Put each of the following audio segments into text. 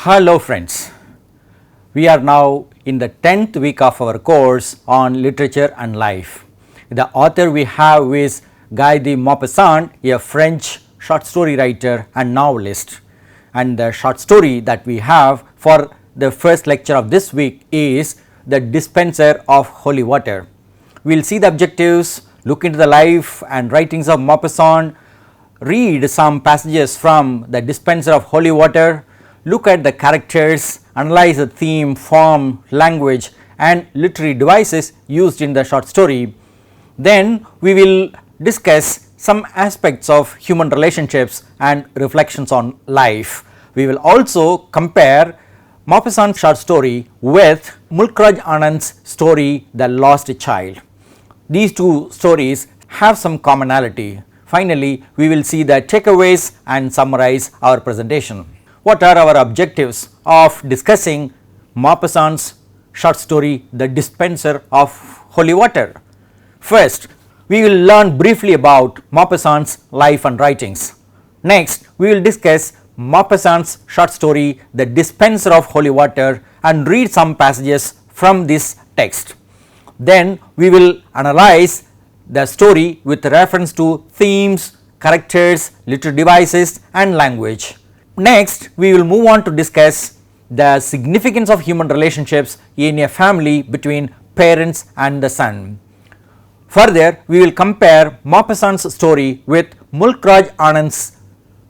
Hello friends, we are now in the 10th week of our course on literature and life. The author we have is Guy de Maupassant, a French short story writer and novelist, and the short story that we have for the first lecture of this week is The Dispenser of Holy Water. We will see the objectives, look into the life and writings of Maupassant, read some passages from The Dispenser of Holy Water, look at the characters, analyze the theme, form, language and literary devices used in the short story. Then we will discuss some aspects of human relationships and reflections on life. We will also compare Maupassant's short story with Mulk Raj Anand's story The Lost Child. These two stories have some commonality. Finally, we will see the takeaways and summarize our presentation. What are our objectives of discussing Maupassant's short story The Dispenser of Holy Water? First, we will learn briefly about Maupassant's life and writings. Next, we will discuss Maupassant's short story The Dispenser of Holy Water and read some passages from this text. Then we will analyze the story with reference to themes, characters, literary devices and language. Next, we will move on to discuss the significance of human relationships in a family between parents and the son. Further, we will compare Maupassant's story with Mulk Raj Anand's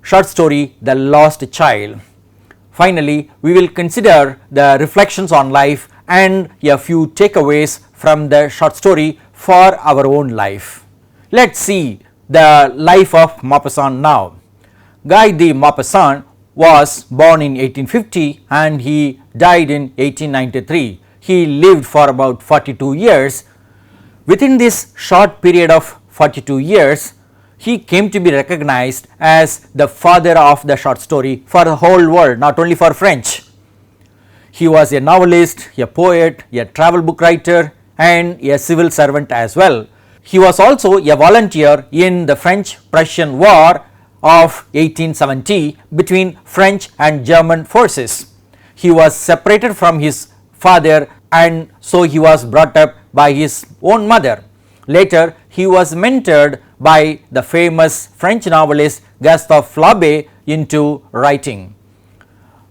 short story The Lost Child. Finally, we will consider the reflections on life and a few takeaways from the short story for our own life. Let us see the life of Maupassant now. Guy de Maupassant was born in 1850 and he died in 1893. He lived for about 42 years. Within this short period of 42 years, he came to be recognized as the father of the short story for the whole world, not only for French. He was a novelist, a poet, a travel book writer and a civil servant as well. He was also a volunteer in the French-Prussian War of 1870 between French and German forces. He was separated from his father and so he was brought up by his own mother. Later, he was mentored by the famous French novelist Gustave Flaubert into writing.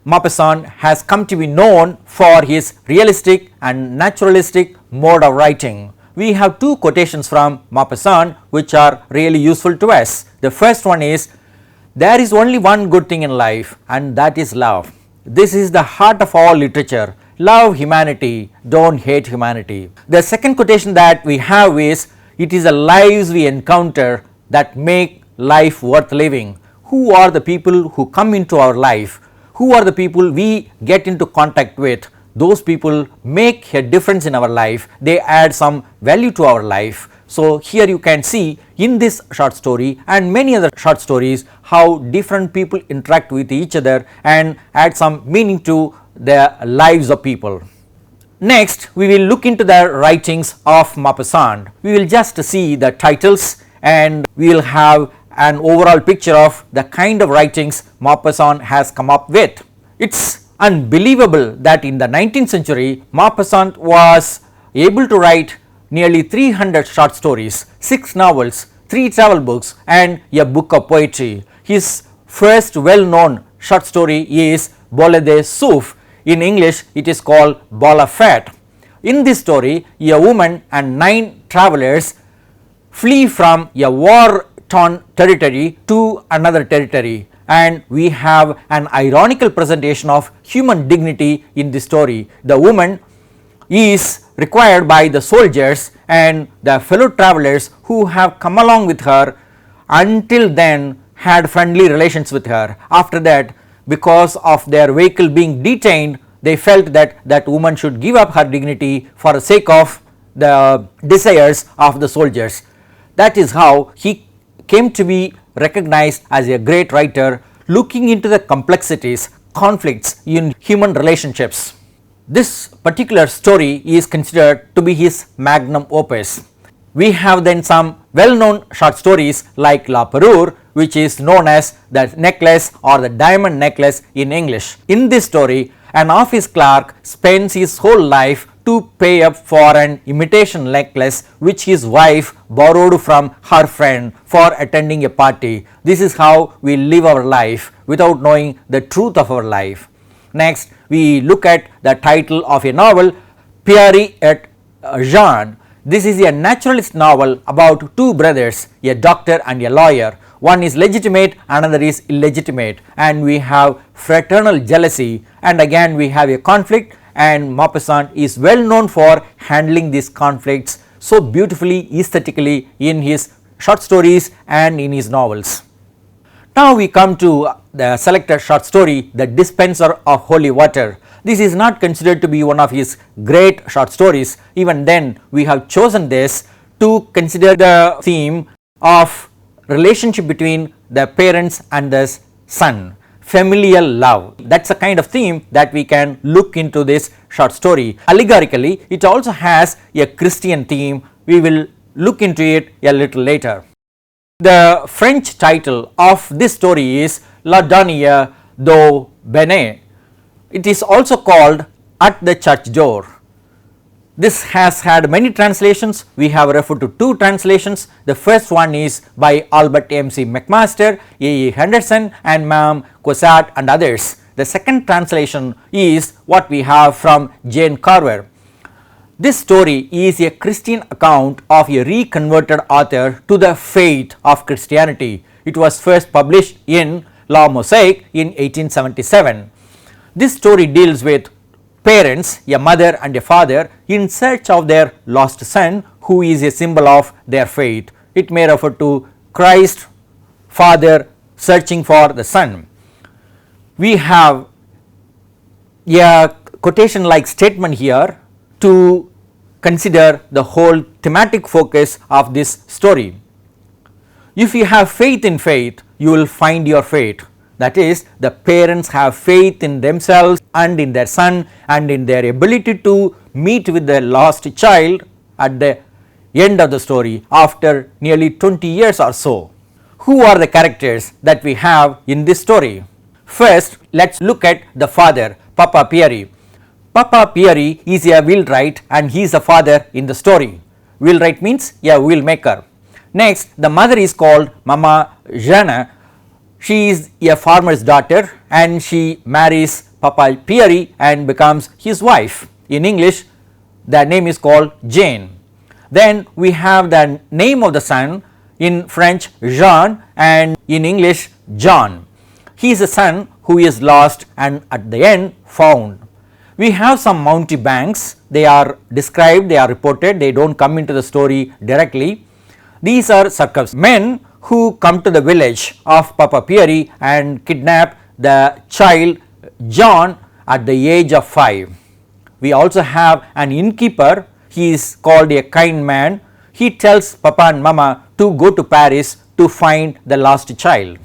Maupassant has come to be known for his realistic and naturalistic mode of writing. We have two quotations from Maupassant which are really useful to us. The first one is, "There is only one good thing in life and that is love. This is the heart of all literature. Love humanity, don't hate humanity." The second quotation that we have is, "It is the lives we encounter that make life worth living." Who are the people who come into our life? Who are the people we get into contact with? Those people make a difference in our life, they add some value to our life. So here you can see in this short story and many other short stories how different people interact with each other and add some meaning to the lives of people. Next, we will look into the writings of Maupassant. We will just see the titles and we will have an overall picture of the kind of writings Maupassant has come up with. It's unbelievable that in the 19th century Maupassant was able to write nearly 300 short stories, 6 novels, 3 travel books and a book of poetry. His first well known short story is Boule de Souffle. In English it is called Ball of Fat. In this story, a woman and 9 travelers flee from a war torn territory to another territory, and we have an ironical presentation of human dignity in this story. The woman is required by the soldiers and the fellow travelers who have come along with her until then had friendly relations with her. After that, because of their vehicle being detained, they felt that that woman should give up her dignity for the sake of the desires of the soldiers. That is how he came to be recognized as a great writer, looking into the complexities, conflicts in human relationships. This particular story is considered to be his magnum opus. We have then some well known short stories like La Parure, which is known as the necklace or the diamond necklace in English. In this story, an office clerk spends his whole life to pay up for an imitation necklace which his wife borrowed from her friend for attending a party. This is how we live our life without knowing the truth of our life. Next, we look at the title of a novel, Pierre et Jean. This is a naturalist novel about two brothers, a doctor and a lawyer. One is legitimate, another is illegitimate, and we have fraternal jealousy, and again we have a conflict, and Maupassant is well known for handling these conflicts so beautifully aesthetically in his short stories and in his novels. Now we come to the selected short story, The Dispenser of Holy Water. This is not considered to be one of his great short stories. Even then, we have chosen this to consider the theme of relationship between the parents and the son, familial love. That's a kind of theme that we can look into this short story. Allegorically, it also has a Christian theme. We will look into it a little later. The French title of this story is La Dernière du Bénin. It is also called At the Church Door. This has had many translations. We have referred to two translations. The first one is by Albert M.C. McMaster, A.E. Henderson and Mam Cosat and others. The second translation is what we have from Jane Carver. This story is a Christian account of a reconverted author to the faith of Christianity. It was first published in La Mosaic in 1877. This story deals with parents, a mother and a father, in search of their lost son, who is a symbol of their faith. It may refer to Christ, father searching for the son. We have a quotation like statement here to consider the whole thematic focus of this story. If you have faith in faith, you will find your fate. That is, the parents have faith in themselves and in their son and in their ability to meet with the lost child at the end of the story after nearly 20 years or so. Who are the characters that we have in this story? First, let us look at the father, Papa Pierre. Papa Pierre is a wheelwright and he is a father in the story. Wheelwright means a wheel maker. Next, the mother is called Mama Jeanne. She is a farmer's daughter and she marries Papa Pierre and becomes his wife. In English, the name is called Jane. Then we have the name of the son, in French Jean and in English John. He is a son who is lost and at the end found. We have some mountebanks. They are described, they are reported, they do not come into the story directly. These are circus men who come to the village of Papa Pierre and kidnap the child John at the age of 5. We also have an innkeeper. He is called a kind man. He tells Papa and Mama to go to Paris to find the lost child.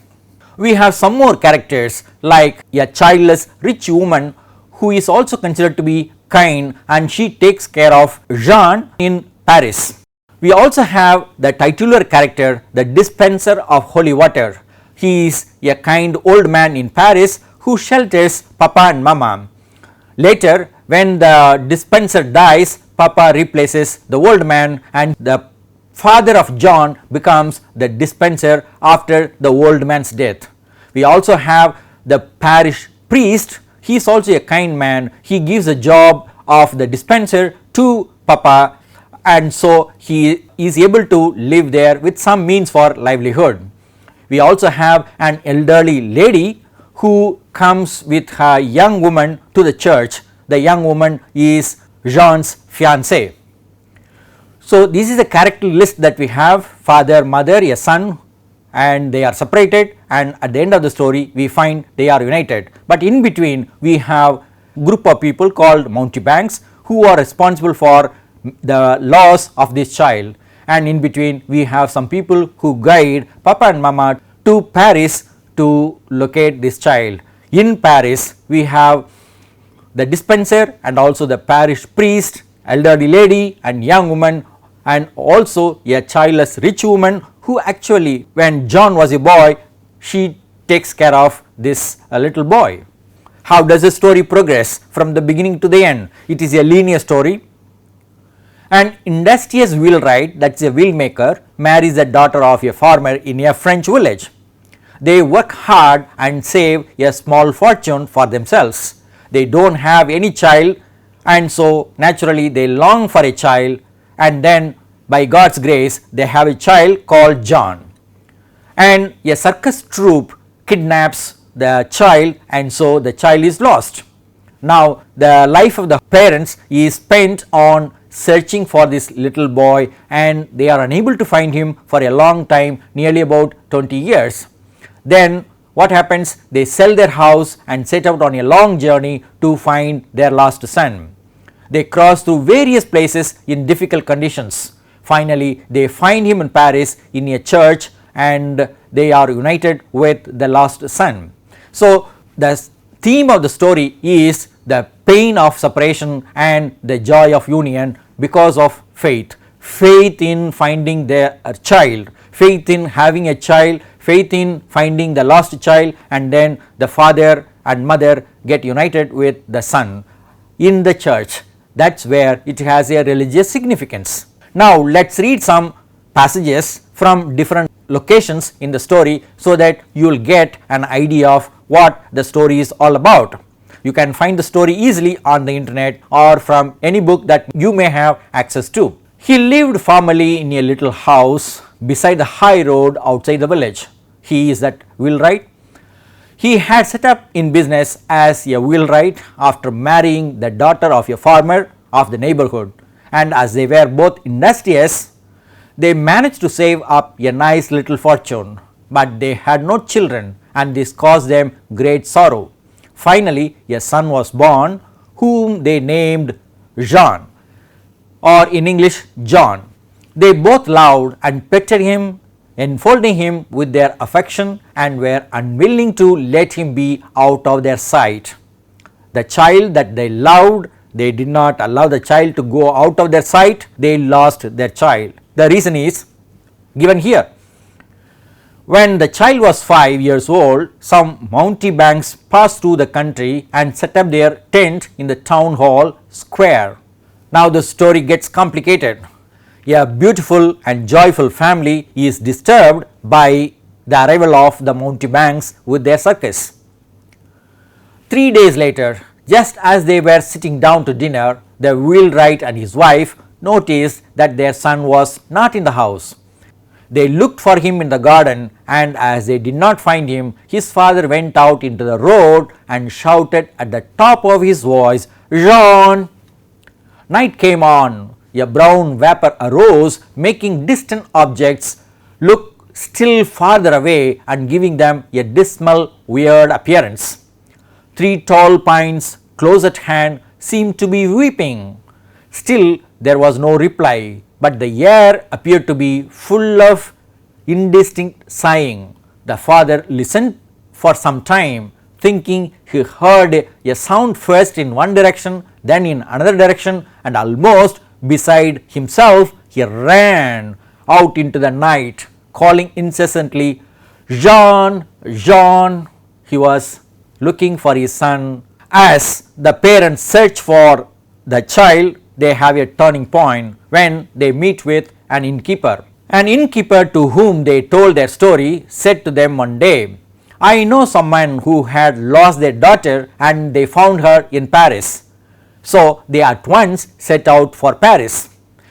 We have some more characters like a childless rich woman who is also considered to be kind and she takes care of Jean in Paris. We also have the titular character, the Dispenser of Holy Water. He is a kind old man in Paris who shelters Papa and Mama. Later, when the dispenser dies, Papa replaces the old man and the father of John becomes the dispenser after the old man's death. We also have the parish priest. He is also a kind man. He gives the job of the dispenser to Papa and so he is able to live there with some means for livelihood. We also have an elderly lady who comes with her young woman to the church. The young woman is Jean's fiancée. So this is a character list that we have: father, mother, a son, and they are separated, and at the end of the story we find they are united. But in between we have group of people called mountebanks who are responsible for the loss of this child, and in between we have some people who guide Papa and Mama to Paris to locate this child. In Paris we have the dispenser and also the parish priest, elderly lady and young woman, and also a childless rich woman who actually, when John was a boy, she takes care of this little boy. How does the story progress from the beginning to the end? It is a linear story. An industrious wheelwright, that is a wheel maker, marries the daughter of a farmer in a French village. They work hard and save a small fortune for themselves. They do not have any child, and so naturally they long for a child, and then by God's grace they have a child called John. And a circus troupe kidnaps the child, and so the child is lost. Now the life of the parents is spent on searching for this little boy, and they are unable to find him for a long time, nearly about 20 years. Then what happens? They sell their house and set out on a long journey to find their lost son. They cross through various places in difficult conditions. Finally they find him in Paris in a church, and they are united with the lost son. So the theme of the story is the pain of separation and the joy of union because of faith. Faith in finding their child, faith in having a child, faith in finding the lost child, and then the father and mother get united with the son in the church. That is where it has a religious significance. Now let us read some passages from different locations in the story, so that you will get an idea of what the story is all about. You can find the story easily on the internet or from any book that you may have access to. He lived formerly in a little house beside the high road outside the village. He is that wheelwright. He had set up in business as a wheelwright after marrying the daughter of a farmer of the neighborhood, and as they were both industrious, they managed to save up a nice little fortune, but they had no children, and this caused them great sorrow. Finally a son was born, whom they named Jean, or in English John. They both loved and petted him, enfolding him with their affection, and were unwilling to let him be out of their sight. The child that they loved, they did not allow the child to go out of their sight. They lost their child. The reason is given here. When the child was 5 years old, some mountebanks passed through the country and set up their tent in the town hall square. Now the story gets complicated. A beautiful and joyful family is disturbed by the arrival of the mountebanks with their circus. 3 days later, just as they were sitting down to dinner, the wheelwright and his wife noticed that their son was not in the house. They looked for him in the garden, and as they did not find him, his father went out into the road and shouted at the top of his voice, "Jean!" Night came on. A brown vapor arose, making distant objects look still farther away and giving them a dismal, weird appearance. 3 tall pines close at hand seemed to be weeping. Still there was no reply, but the air appeared to be full of indistinct sighing. The father listened for some time, thinking he heard a sound first in one direction, then in another direction, and almost beside himself he ran out into the night, calling incessantly, "Jean, Jean." He was looking for his son. As the parents search for the child, they have a turning point when they meet with an innkeeper. An innkeeper to whom they told their story said to them one day, "I know someone who had lost their daughter and they found her in Paris." So they at once set out for Paris.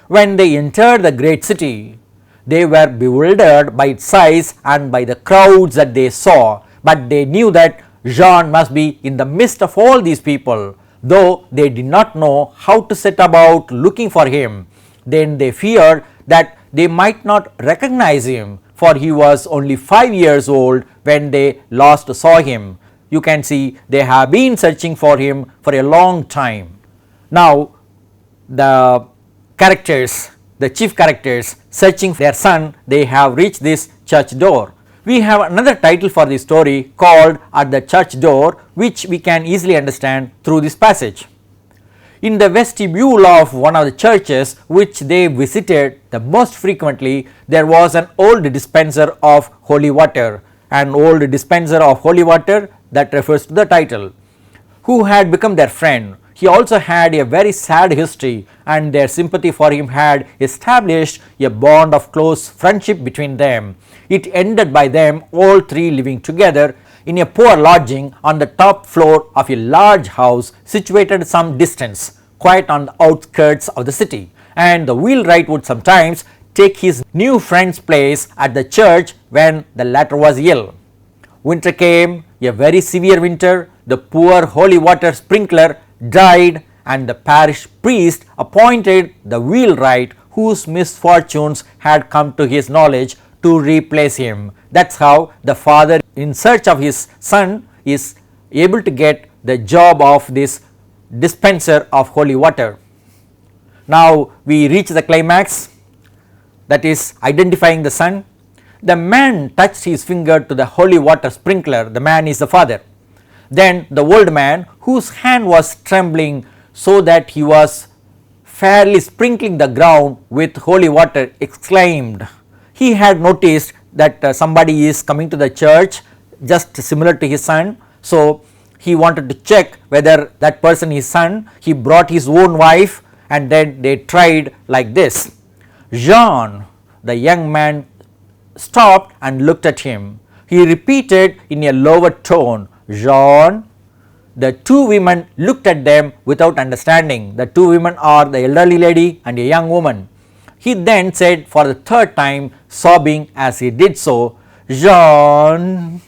When they entered the great city, they were bewildered by its size and by the crowds that they saw, but they knew that Jean must be in the midst of all these people, though they did not know how to set about looking for him. Then they feared that they might not recognize him, for he was only 5 years old when they last saw him. You can see they have been searching for him for a long time. Now the characters, the chief characters searching their son, they have reached this church door. We have another title for the story called "At the Church Door," which we can easily understand through this passage. In the vestibule of one of the churches which they visited the most frequently, there was an old dispenser of holy water. An old dispenser of holy water, that refers to the title, who had become their friend. He also had a very sad history, and their sympathy for him had established a bond of close friendship between them. It ended by them all three living together in a poor lodging on the top floor of a large house situated some distance, quite on the outskirts of the city. And the wheelwright would sometimes take his new friend's place at the church when the latter was ill. Winter came, a very severe winter. The poor holy water sprinkler died, and the parish priest appointed the wheelwright, whose misfortunes had come to his knowledge, to replace him. That's how the father, in search of his son, is able to get the job of this dispenser of holy water. Now we reach the climax, that is identifying the son. The man touched his finger to the holy water sprinkler. The man is the father. Then the old man, whose hand was trembling so that he was fairly sprinkling the ground with holy water, exclaimed. He had noticed that somebody is coming to the church just similar to his son, so he wanted to check whether that person is son. He brought his own wife, and then they tried like this. Jean, the young man, stopped and looked at him. He repeated in a lower tone, Jean. The two women looked at them without understanding. The two women are the elderly lady and a young woman. He then said for the third time, sobbing as he did so, Jean.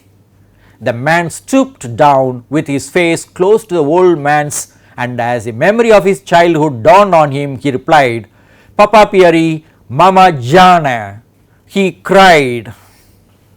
The man stooped down with his face close to the old man's, and as a memory of his childhood dawned on him, he replied, Papa Pierre, Mama Jana. He cried.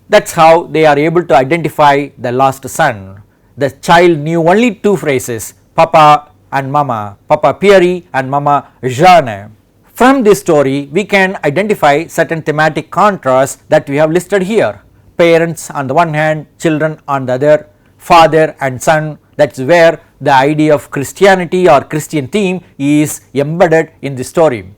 That's how they are able to identify the lost son. The child knew only two phrases, Papa and Mama, Papa Pierre and Mama Jana. From this story, we can identify certain thematic contrasts that we have listed here. Parents on the one hand, children on the other, father and son. That's where the idea of Christianity or Christian theme is embedded in the story.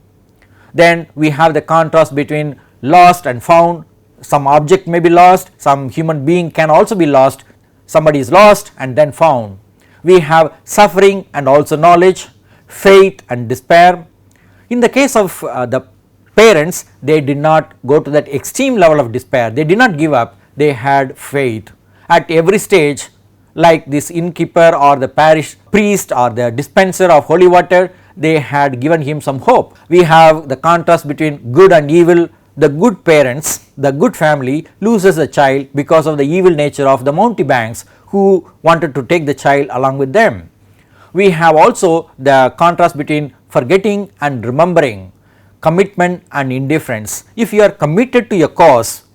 Then we have the contrast between lost and found. Some object may be lost, some human being can also be lost. Somebody is lost and then found. We have suffering and also knowledge, faith and despair. In the case of the parents, they did not go to that extreme level of despair. They did not give up. They had faith. At every stage, like this innkeeper or the parish priest or the dispenser of holy water, they had given him some hope. We have the contrast between good and evil. The good parents, the good family loses a child because of the evil nature of the mountebanks who wanted to take the child along with them. We have also the contrast between forgetting and remembering, commitment and indifference. If you are committed to a cause,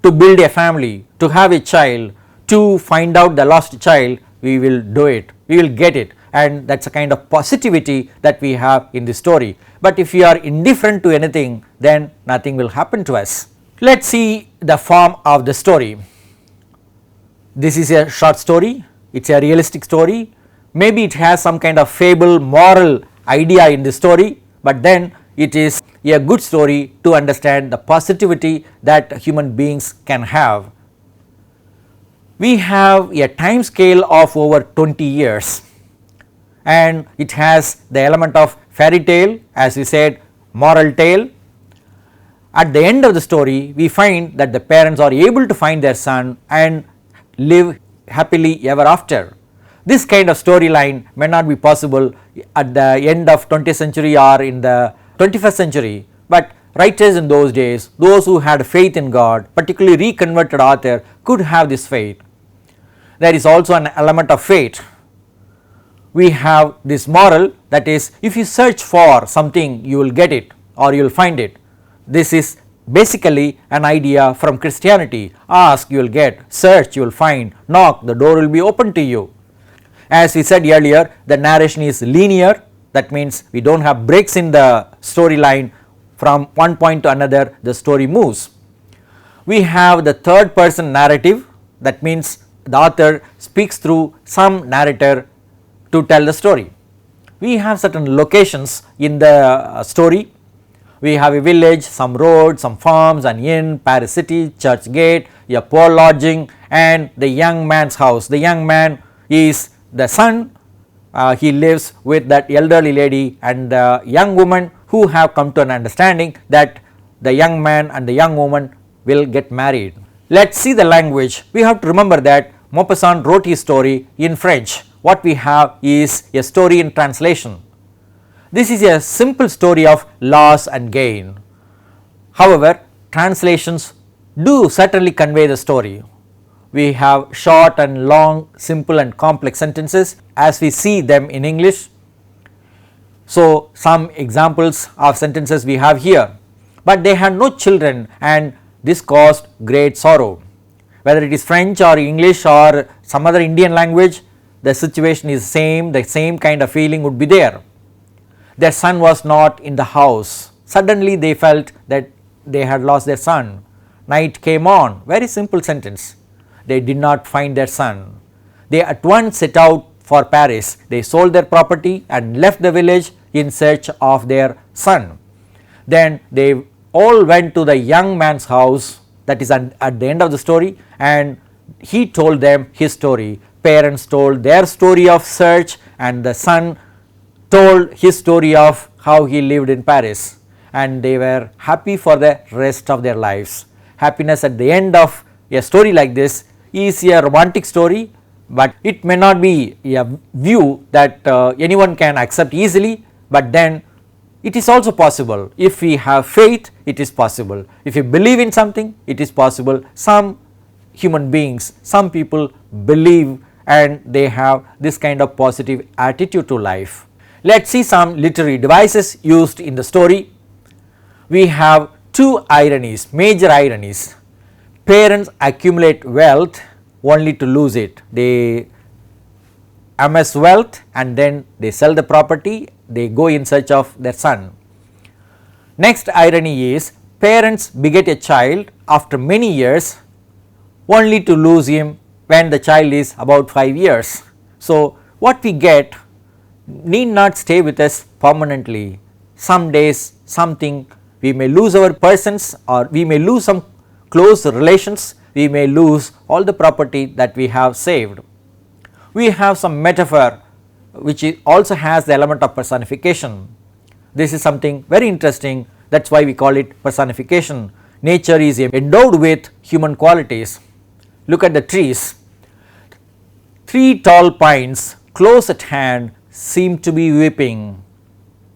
to build a family, to have a child, to find out the lost child, we will do it, we will get it, and that's a kind of positivity that we have in this story. But if you are indifferent to anything, then nothing will happen to us. Let's see the form of the story. This is a short story, it's a realistic story. Maybe it has some kind of fable, moral idea in the story, but then it is a good story to understand the positivity that human beings can have. We have a time scale of over 20 years, and it has the element of fairy tale, as we said, moral tale. At the end of the story, we find that the parents are able to find their son and live happily ever after. This kind of storyline may not be possible at the end of 20th century or in the 21st century, but writers in those days, those who had faith in God, particularly reconverted author, could have this faith. There is also an element of fate. We have this moral, that is, if you search for something, you will get it or you will find it. This is basically an idea from Christianity. Ask, you will get, search, you will find, knock, the door will be open to you. As we said earlier, the narration is linear, that means we do not have breaks in the storyline. From one point to another, the story moves. We have the third person narrative, that means the author speaks through some narrator to tell the story. We have certain locations in the story. We have a village, some roads, some farms, an inn, Paris city, church gate, a poor lodging, and the young man's house. The young man is the son. He lives with that elderly lady and the young woman who have come to an understanding that the young man and the young woman will get married. Let us see the language. We have to remember that Maupassant wrote his story in French. What we have is a story in translation. This is a simple story of loss and gain. However, translations do certainly convey the story. We have short and long, simple and complex sentences as we see them in English. So, some examples of sentences we have here. But they had no children and this caused great sorrow. Whether it is French or English or some other Indian language, the situation is same, the same kind of feeling would be there. Their son was not in the house. Suddenly they felt that they had lost their son. Night came on, very simple sentence. They did not find their son. They at once set out for Paris. They sold their property and left the village in search of their son. Then they all went to the young man's house, that is at the end of the story, and he told them his story. Parents told their story of search and the son told his story of how he lived in Paris, and they were happy for the rest of their lives. Happiness at the end of a story like this is a romantic story, but it may not be a view that anyone can accept easily, but then it is also possible. If we have faith, it is possible. If we believe in something, it is possible. Some human beings, some people believe and they have this kind of positive attitude to life. Let us see some literary devices used in the story. We have two ironies, major ironies. Parents accumulate wealth only to lose it. They amass wealth and then they sell the property, they go in search of their son. Next irony is parents beget a child after many years only to lose him when the child is about 5 years. So, what we get need not stay with us permanently. Some days something we may lose our persons or we may lose some close relations, we may lose all the property that we have saved. We have some metaphor which also has the element of personification. This is something very interesting, that is why we call it personification. Nature is endowed with human qualities. Look at the trees. 3 tall pines close at hand seemed to be weeping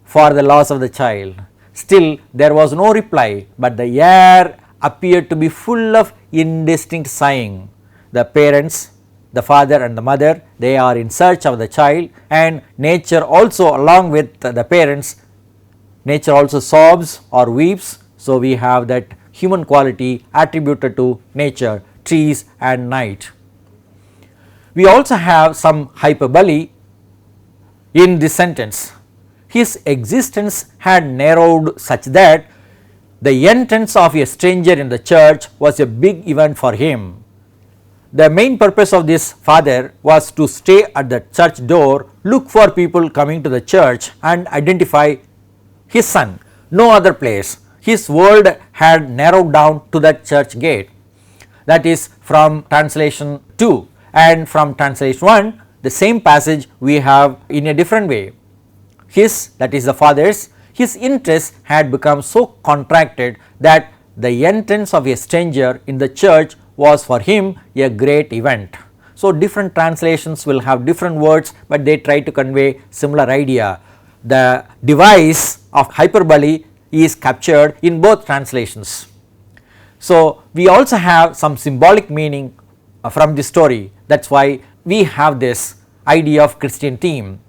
for the loss of the child. Still there was no reply, but the air appeared to be full of indistinct sighing. The parents, the father and the mother, they are in search of the child, and nature also, along with the parents, nature also sobs or weeps. So, we have that human quality attributed to nature, trees and night. We also have some hyperbole in this sentence. His existence had narrowed such that the entrance of a stranger in the church was a big event for him. The main purpose of this father was to stay at the church door, look for people coming to the church and identify his son. No other place. His world had narrowed down to that church gate. That is from translation 2, and from translation 1 the same passage we have in a different way. His, that is the father's, his interest had become so contracted that the entrance of a stranger in the church was for him a great event. So, different translations will have different words, but they try to convey similar idea. The device of hyperbole is captured in both translations. So, we also have some symbolic meaning from this story. That is why we have this idea of Christian theme.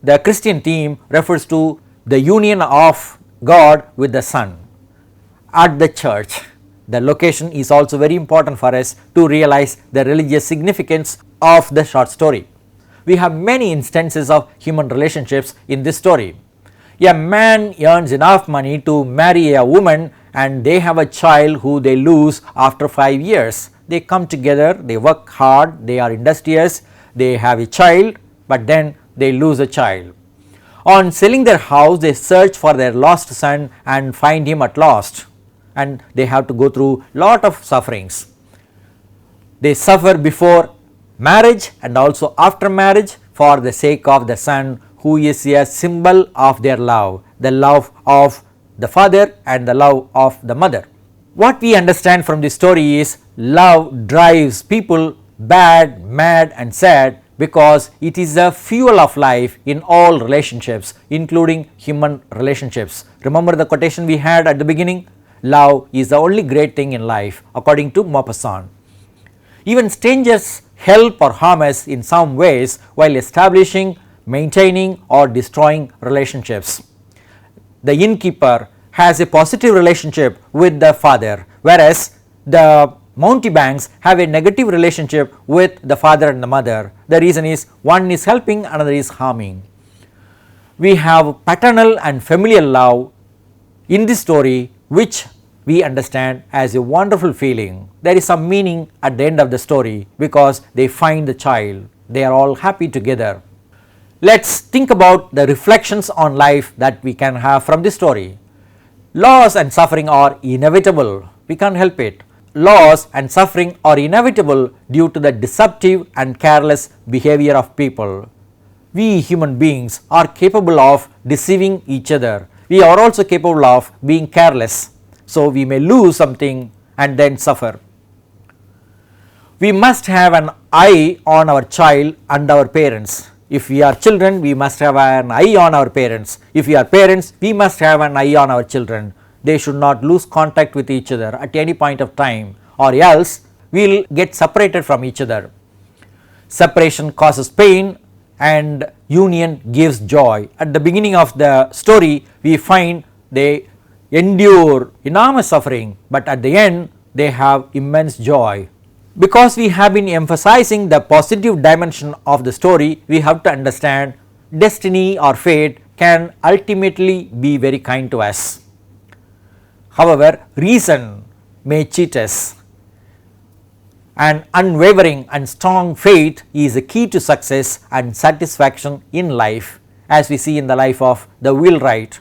The Christian theme refers to the union of God with the Son at the church. The location is also very important for us to realize the religious significance of the short story. We have many instances of human relationships in this story. A man earns enough money to marry a woman and they have a child who they lose after 5 years. They come together, they work hard, they are industrious, they have a child, but then they lose a child. On selling their house, they search for their lost son and find him at last, and they have to go through lot of sufferings. They suffer before marriage and also after marriage for the sake of the son, who is a symbol of their love, the love of the father and the love of the mother. What we understand from this story is love drives people bad, mad and sad, because it is the fuel of life in all relationships, including human relationships. Remember the quotation we had at the beginning? Love is the only great thing in life, according to Maupassant. Even strangers help or harm us in some ways while establishing, maintaining or destroying relationships. The innkeeper has a positive relationship with the father, whereas the mountebanks have a negative relationship with the father and the mother. The reason is one is helping, another is harming. We have paternal and familial love in this story, which we understand as a wonderful feeling. There is some meaning at the end of the story because they find the child. They are all happy together. Let's think about the reflections on life that we can have from this story. Loss and suffering are inevitable. We can't help it. Loss and suffering are inevitable due to the deceptive and careless behavior of people. We human beings are capable of deceiving each other. We are also capable of being careless. So we may lose something and then suffer. We must have an eye on our child and our parents. If we are children, we must have an eye on our parents. If we are parents, we must have an eye on our children. They should not lose contact with each other at any point of time, or else we will get separated from each other. Separation causes pain and union gives joy. At the beginning of the story, we find they endure enormous suffering, but at the end they have immense joy. Because we have been emphasizing the positive dimension of the story, we have to understand destiny or fate can ultimately be very kind to us. However, reason may cheat us. An unwavering and strong faith is a key to success and satisfaction in life, as we see in the life of the wheelwright,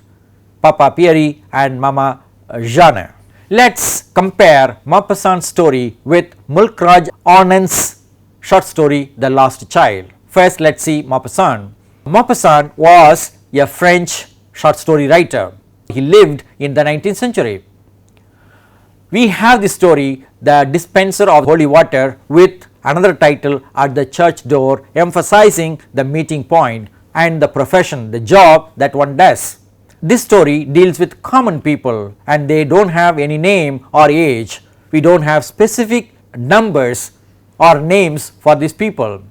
Papa Pierre and Mama Jeanne. Let's compare Maupassant's story with Mulk Raj Anand's short story The Lost Child. First, let's see Maupassant. Maupassant was a French short story writer. He lived in the 19th century. We have the story The Dispenser of Holy Water with another title At the Church Door, emphasizing the meeting point and the profession, the job that one does. This story deals with common people and they don't have any name or age. We don't have specific numbers or names for these people.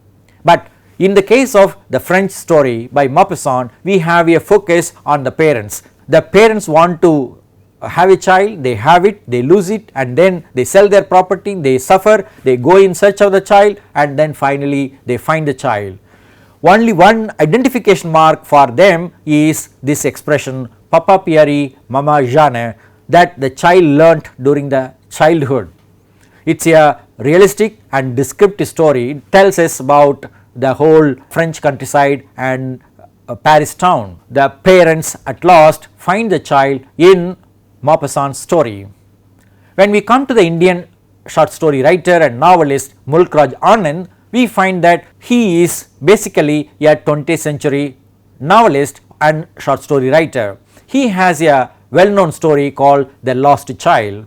But in the case of the French story by Maupassant, we have a focus on the parents. The parents want to have a child, they have it, they lose it, and then they sell their property, they suffer, they go in search of the child, and then finally they find the child. Only one identification mark for them is this expression Papa Pierre, Mama Jeanne, that the child learnt during the childhood. It is a realistic and descriptive story. It tells us about the whole French countryside and Paris town. The parents at last find the child in Maupassant's story. When we come to the Indian short story writer and novelist Mulk Raj Anand, we find that he is basically a 20th century novelist and short story writer. He has a well known story called The Lost Child.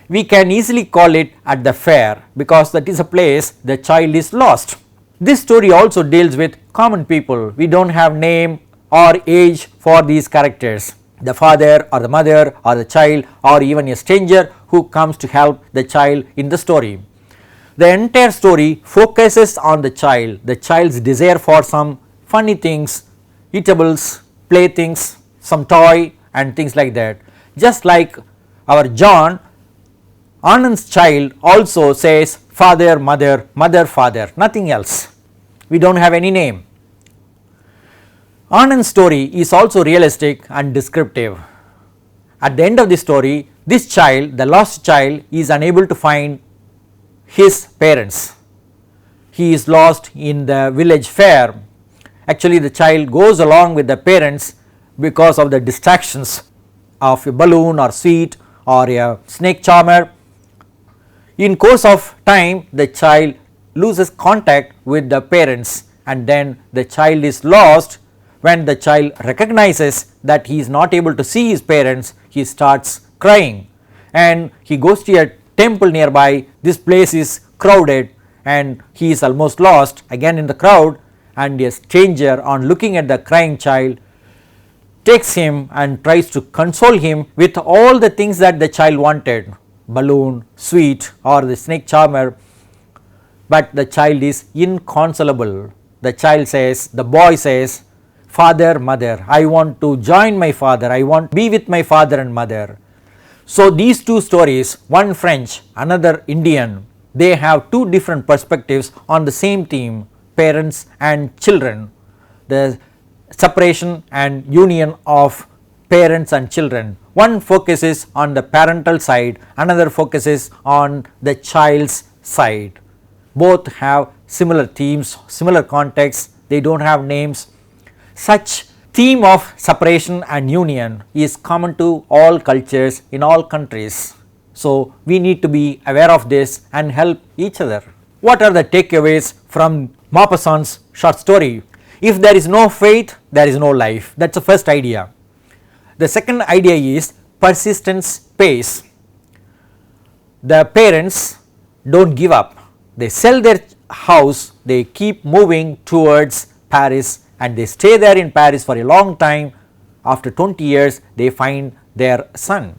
We can easily call it At the Fair because that is a place the child is lost. This story also deals with common people. We don't have name or age for these characters. The father or the mother or the child or even a stranger who comes to help the child in the story. The entire story focuses on the child's desire for some funny things, eatables, playthings, some toy and things like that. Just like our John, Anand's child also says father, mother, mother, father, nothing else. We don't have any name. Anand's story is also realistic and descriptive. At the end of the story, this child, the lost child, is unable to find his parents. He is lost in the village fair Actually, the child goes along with the parents because of the distractions of a balloon or sweet or a snake charmer. In course of time, the child loses contact with the parents, and then the child is lost. When the child recognizes that he is not able to see his parents, he starts crying and he goes to a temple nearby. This place is crowded and he is almost lost again in the crowd, and a stranger, on looking at the crying child, takes him and tries to console him with all the things that the child wanted, balloon, sweet or the snake charmer, but the child is inconsolable. The child says, the boy says, "Father, mother, I want to join my father, I want to be with my father and mother." So these two stories, one French, another Indian, they have two different perspectives on the same theme, parents and children, the separation and union of parents and children. One focuses on the parental side, another focuses on the child's side. Both have similar themes, similar contexts, they do not have names. Such theme of separation and union is common to all cultures in all countries. So we need to be aware of this and help each other. What are the takeaways from Maupassant's short story? If there is no faith, there is no life. That is the first idea. The second idea is persistence pays. The parents do not give up. They sell their house, they keep moving towards Paris, and they stay there in Paris for a long time. After 20 years, they find their son.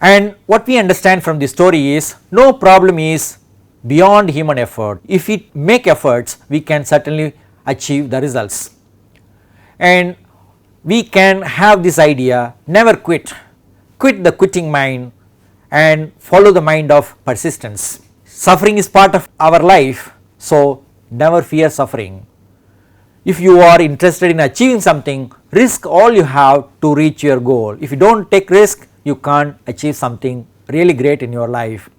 And what we understand from this story is, no problem is beyond human effort. If we make efforts, we can certainly achieve the results. And we can have this idea, never quit, quit the quitting mind and follow the mind of persistence. Suffering is part of our life, so never fear suffering. If you are interested in achieving something, risk all you have to reach your goal. If you do not take risk, you can't achieve something really great in your life.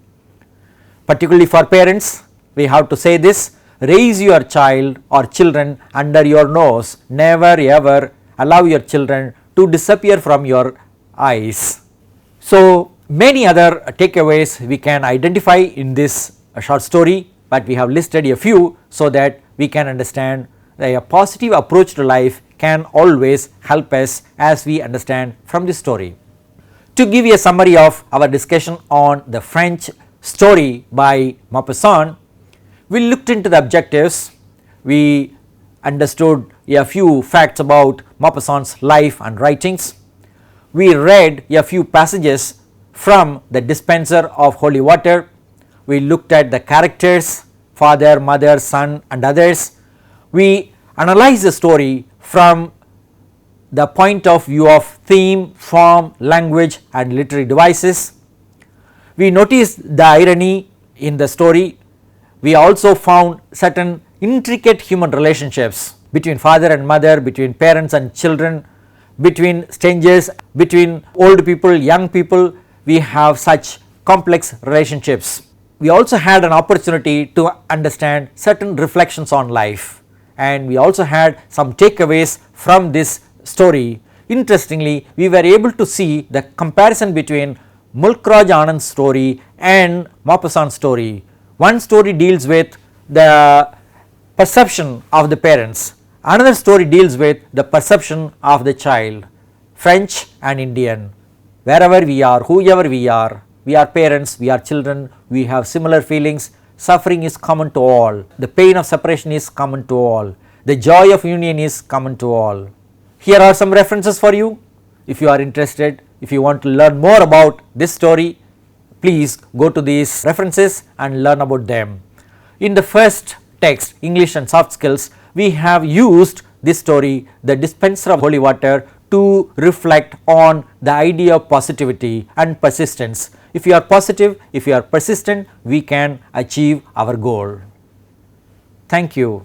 Particularly for parents, we have to say this: raise your child or children under your nose. Never ever allow your children to disappear from your eyes. So many other takeaways we can identify in this short story, but we have listed a few so that we can understand that a positive approach to life can always help us, as we understand from this story. To give you a summary of our discussion on the French story by Maupassant, we looked into the objectives, we understood a few facts about Maupassant's life and writings, we read a few passages from the Dispenser of Holy Water, we looked at the characters, father, mother, son and others. We analyzed the story from the point of view of theme, form, language and literary devices. We noticed the irony in the story. We also found certain intricate human relationships between father and mother, between parents and children, between strangers, between old people, young people. We have such complex relationships. We also had an opportunity to understand certain reflections on life, and we also had some takeaways from this story. Interestingly, we were able to see the comparison between Mulk Raj Anand's story and Maupassant's story. One story deals with the perception of the parents, another story deals with the perception of the child. French and Indian, wherever we are, whoever we are parents, we are children, we have similar feelings. Suffering is common to all, the pain of separation is common to all, the joy of union is common to all. Here are some references for you. If you are interested, if you want to learn more about this story, please go to these references and learn about them. In the first text, English and Soft Skills, we have used this story, the Dispenser of Holy Water, to reflect on the idea of positivity and persistence. If you are positive, if you are persistent, we can achieve our goal. Thank you.